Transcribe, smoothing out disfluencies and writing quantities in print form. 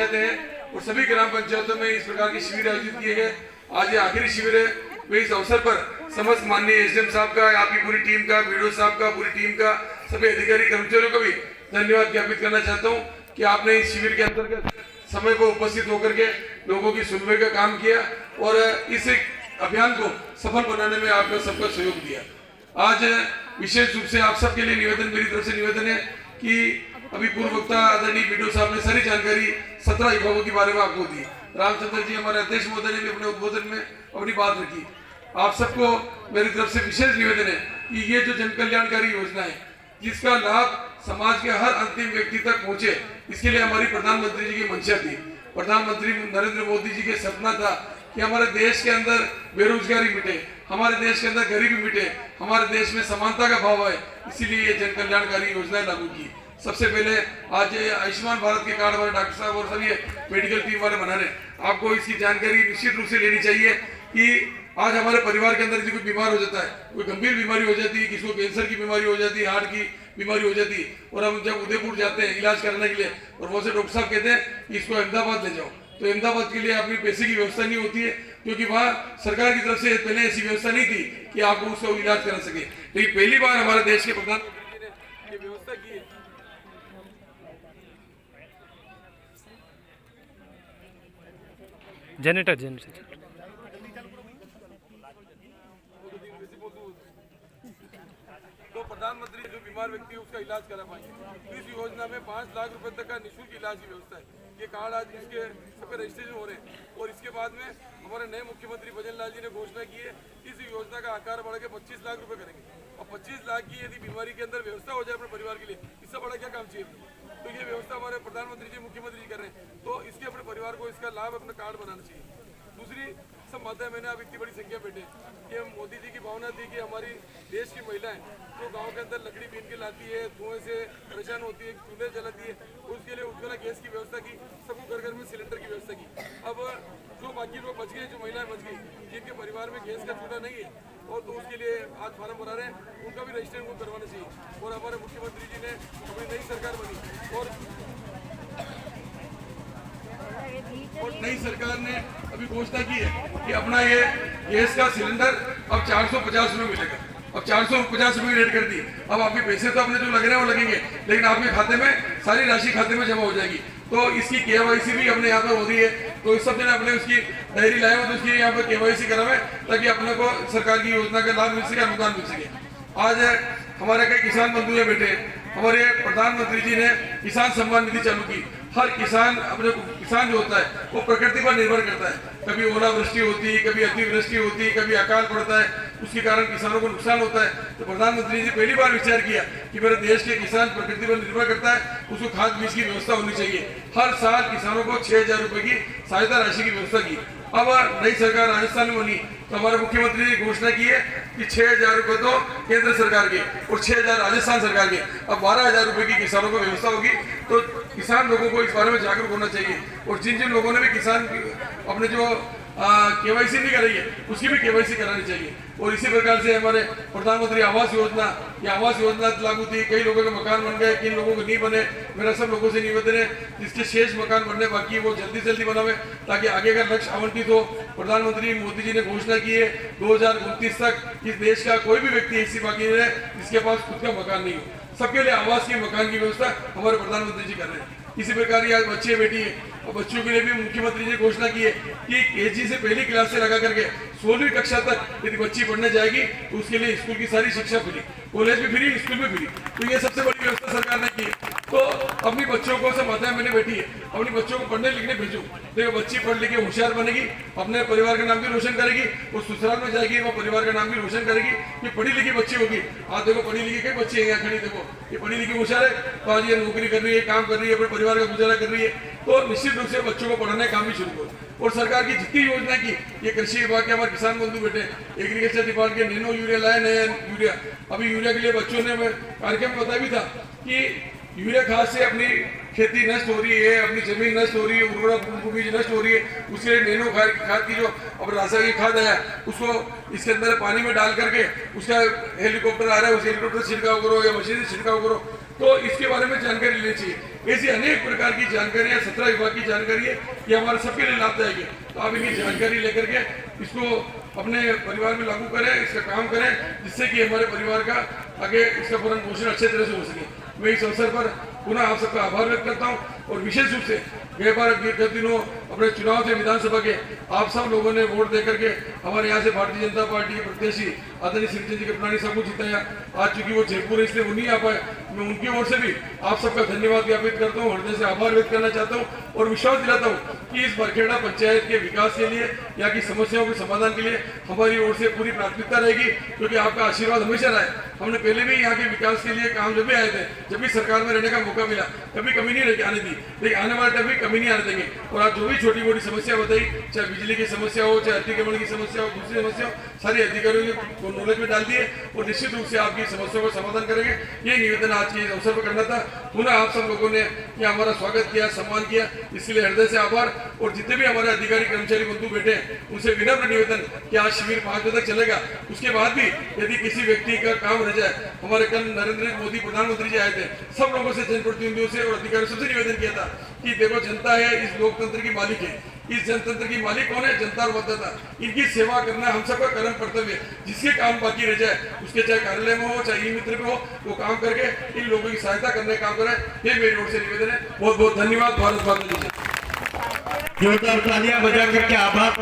पंचायतें हैं और सभी ग्राम पंचायतों में इस प्रकार के शिविर आयोजित किए गए। आज ये आखिरी शिविर है। मैं इस अवसर पर समस्त माननीय एसडीएम साहब का, आपकी पूरी टीम का, वीडियो साहब का, पूरी टीम का, सभी अधिकारी कर्मचारियों को भी धन्यवाद ज्ञापित करना चाहता हूँ कि आपने इस शिविर के अंतर्गत समय को उपस्थित होकर के लोगों की सुनवाई का काम किया और इस अभियान को सफल बनाने में आपका सबका सहयोग दिया। आज विशेष रूप से आप सबके लिए निवेदन, मेरी तरफ से निवेदन है कि अभी पूर्व वक्ता आदरणीय वीडियो साहब ने सारी जानकारी 17 विभागों के बारे में आपको दी। रामचंद्र जी हमारे अध्यक्ष महोदय ने भी अपने उद्बोधन में अपनी बात रखी। आप सबको मेरी तरफ से विशेष निवेदन है कि ये जो जन कल्याणकारी योजना है जिसका लाभ समाज के हर अंतिम व्यक्ति तक पहुंचे, इसके लिए हमारी प्रधानमंत्री जी की मंशा थी। प्रधानमंत्री नरेंद्र मोदी जी के सपना था कि हमारे देश के अंदर बेरोजगारी मिटे, हमारे देश के अंदर गरीबी मिटे, हमारे देश में समानता का भाव आए, इसीलिए ये जन कल्याणकारी योजनाएं लागू की। सबसे पहले आज आयुष्मान भारत के कार्ड वाले डॉक्टर साहब और सभी मेडिकल टीम वाले बना रहे, आपको इसकी जानकारी निश्चित रूप से लेनी चाहिए कि आज हमारे परिवार के अंदर यदि कोई बीमार हो जाता है, कोई गंभीर बीमारी हो जाती है, किसी को कैंसर की बीमारी हो जाती है, हार्ट की बीमारी हो जाती है, और हम जब उदयपुर जाते हैं इलाज कराने के लिए और वो से डॉक्टर साहब कहते हैं कि इसको अहमदाबाद ले जाओ, तो अहमदाबाद के लिए अपनी पैसे की व्यवस्था नहीं होती है क्योंकि वहाँ सरकार की तरफ से पहले ऐसी व्यवस्था नहीं थी कि आपको उसका इलाज करा सके। लेकिन पहली बार हमारे देश के प्रधानमंत्री जी ने ये व्यवस्था की है। जनरेटर तो प्रधानमंत्री जो बीमार व्यक्ति है उसका इलाज करा पाएंगे। तो इस योजना में 5 लाख रुपए तक का निःशुल्क इलाज की व्यवस्था है। ये कार्ड आज इसके सबके रजिस्ट्रेशन हो रहे हैं और इसके बाद में हमारे नए मुख्यमंत्री भजन लाल जी ने घोषणा की है इस योजना का आकार बढ़ा के 25 लाख रुपए करेंगे। और 25 लाख की यदि बीमारी के अंदर व्यवस्था हो जाए अपने परिवार के लिए, इससे बड़ा क्या काम चाहिए। तो ये व्यवस्था हमारे प्रधानमंत्री जी, मुख्यमंत्री जी कर रहे हैं, तो इसके अपने परिवार को इसका लाभ अपना कार्ड बनाना चाहिए। दूसरी सब माता मैंने अब इतनी बड़ी संख्या बैठे कि मोदी जी की भावना थी कि हमारी देश की महिलाएं जो गांव के अंदर लकड़ी बीन के लाती है, धुएं से परेशान होती है, चूल्हे जलाती है, उसके लिए उज्ज्वला गैस की व्यवस्था की, सबको घर घर में सिलेंडर की व्यवस्था की। अब जो बाकी लोग बच गए, जो महिलाएं बच गई जिनके परिवार में गैस का चूल्हा नहीं है और तो उसके लिए आज फार्म भरा रहे हैं, उनका भी रजिस्ट्रेशन को करवाना चाहिए। और हमारे मुख्यमंत्री जी ने अपनी नई सरकार बनी और नई सरकार ने अभी घोषणा की है कि अपना ये गैस का सिलेंडर अब 450 रुपये मिलेगा। अब 450 रुपये की रेट कर दी। अब आपके पैसे तो अपने जो लग रहे हैं वो लगेंगे, लेकिन आपके खाते में सारी राशि खाते में जमा हो जाएगी। तो इसकी केवाईसी भी हमने यहाँ पर हो रही है, तो इस सब जने अपने उसकी डायरी लाए हो तो उसकी यहाँ पर केवाईसी करावे ताकि अपने को सरकार की योजना का लाभ मिल सके, अनुदान मिल सके। आज हमारे कई किसान बंधु है बेटे, हमारे प्रधानमंत्री जी ने किसान सम्मान निधि चालू की। हर किसान अपने किसान जो होता है वो प्रकृति पर निर्भर करता है, कभी ओलावृष्टि होती है, कभी अतिवृष्टि होती है, कभी अकाल पड़ता है, उसके कारण किसानों को नुकसान होता है। तो प्रधानमंत्री जी पहली बार विचार किया कि मेरे देश के किसान प्रकृति पर निर्भर करता है, उसको खाद बीज की व्यवस्था होनी चाहिए। हर साल किसानों को 6,000 रुपए की सहायता राशि की व्यवस्था की। अब नई सरकार राजस्थान में बनी तो हमारे मुख्यमंत्री ने घोषणा की है कि 6,000 रुपए तो केंद्र सरकार के और 6,000 राजस्थान सरकार के। अब 12,000 रुपए की किसानों को व्यवस्था होगी। तो किसान लोगों को इस बारे में जागरूक होना चाहिए और जिन जिन लोगों ने भी किसान अपने जो केवाईसी नहीं कराई है उसकी भी केवाईसी करानी चाहिए। और इसी प्रकार से हमारे प्रधानमंत्री आवास योजना, ये आवास योजना लागू थी, कई लोगों के मकान बन गए, किन लोगों को नहीं बने। मेरा सब लोगों से निवेदन है जिसके शेष मकान बनने बाकी है वो जल्दी से जल्दी बनावे ताकि आगे का लक्ष्य आवंटित हो। प्रधानमंत्री मोदी जी ने घोषणा की है 2029 तक इस देश का कोई भी व्यक्ति ऐसी बाकी नहीं है जिसके पास खुद का मकान नहीं हो। सबके लिए आवास की मकान की व्यवस्था हमारे प्रधानमंत्री जी कर रहे हैं। इसी प्रकार आज बच्चे बेटी है और बच्चों के लिए भी मुख्यमंत्री जी घोषणा की है कि केजी से पहली क्लास से लगा करके 16वीं कक्षा तक यदि बच्ची पढ़ने जाएगी तो उसके लिए स्कूल की सारी शिक्षा फ्री, कॉलेज भी फ्री, स्कूल भी फ्री। तो ये सबसे बड़ी व्यवस्था सरकार ने की है। तो अपनी बच्चों को सब माताएं मैंने बैठी है, अपनी बच्चों को पढ़ने लिखने भेजो। देखो बच्ची पढ़ लिख के होशियार बनेगी, अपने परिवार का नाम भी रोशन करेगी, वो ससुराल में जाएगी वो परिवार का नाम भी रोशन करेगी कि पढ़ी लिखी बच्ची होगी। आज देखो पढ़ी लिखी कई बच्ची है यहाँ खड़ी, देखो ये पढ़ी लिखी होशियार है तो आज ये नौकरी कर रही है, काम कर रही है, अपने परिवार का गुजारा कर रही है। तो निश्चित रूप से बच्चों को पढ़ाने का काम भी शुरू करो। और सरकार की जितनी योजना की, ये कृषि विभाग के हमारे किसान बंधु बैठे, एग्रीकल्चर डिपार्टमेंट के नैनो यूरिया लाए, नया यूरिया। अभी यूरिया के लिए बच्चों ने कार्यक्रम में बताया भी था कि यूरिया खाद से अपनी खेती नष्ट हो रही है, अपनी जमीन नष्ट हो रही है, उर्वरक भूमि नष्ट हो रही है। उसके लिए नैनो खाद की जो अब रासायनिक खाद आया उसको इसके अंदर पानी में डाल करके उसका हेलीकॉप्टर आ रहा है, उस हेलीकॉप्टर से छिड़काव करो या मशीन से छिड़काव करो। तो इसके बारे में जानकारी लेनी चाहिए। ऐसी अनेक प्रकार की जानकारियाँ 17 विभाग की जानकारी है, ये हमारे सबके लिए लाभदायक है। तो आप इनकी जानकारी लेकर के इसको अपने परिवार में लागू करें, इसका काम करें, जिससे कि हमारे परिवार का आगे इसका भरण पोषण अच्छे तरह से हो सके। मैं इस अवसर पर पुनः आप सबका आभार व्यक्त करता हूँ और विशेष रूप से गत दिनों अपने चुनाव थे विधानसभा के, आप सब लोगों ने वोट देकर के हमारे यहाँ से भारतीय जनता पार्टी के प्रत्याशी आदरणीय श्री चंद्र जी कपलानी साहब को जिताया। आज चूंकि वो जयपुर है इसलिए वो नहीं आ पाए, मैं उनकी ओर से भी आप सबका धन्यवाद ज्ञापित करता हूँ, हृदय से आभार व्यक्त करना चाहता हूँ और विश्वास दिलाता हूँ कि इस बरखेड़ा पंचायत के विकास के लिए, यहाँ की समस्याओं के समाधान के लिए हमारी ओर से पूरी प्राथमिकता रहेगी, क्योंकि आपका आशीर्वाद हमेशा रहा है। हमने पहले भी यहाँ के विकास के लिए काम जब भी आए थे, जब भी सरकार में रहने का मौका मिला, कभी कमी नहीं आने दी, लेकिन आने वाले टाइम में कमी नहीं आने देंगे। और आप जो भी छोटी मोटी समस्या बताई, चाहे बिजली की समस्या हो, चाहे अतिक्रमण की समस्या हो, दूसरी समस्या हो, सारी अधिकारियों को नॉलेज में डाल दिए और निश्चित रूप से आपकी समस्याओं का समाधान करेंगे। ये निवेदन आज के अवसर पर करना था। पुनः आप सब लोगों ने यहाँ हमारा स्वागत किया, सम्मान किया, इसके लिए हृदय से आभार। और जितने भी हमारे अधिकारी कर्मचारी बंधु बैठे उनसे विनम्र निवेदन कि आज शिविर 5 बजे तक चलेगा। उसके बाद भी यदि किसी व्यक्ति का काम रह जाए, हमारे कल नरेंद्र मोदी प्रधानमंत्री जी आए थे, सब लोगों से, जनप्रतिनिधियों से और अधिकारियों से निवेदन किया था कि देखो जनता है, इस लोकतंत्र की मालिक है, इस जनतंत्र की मालिक कौन है? जनता और मतदाता। इनकी सेवा करना हम सबका कर्म कर्तव्य है। जिसके काम बाकी रह जाए, उसके चाहे कार्यालय में हो, चाहे ई मित्र में हो, वो काम करके इन लोगों की सहायता करने का काम करें। ये मेरी ओर से निवेदन है। बहुत बहुत धन्यवाद। भारत माता की जय। जोरदार तालियां बजा करके आभार।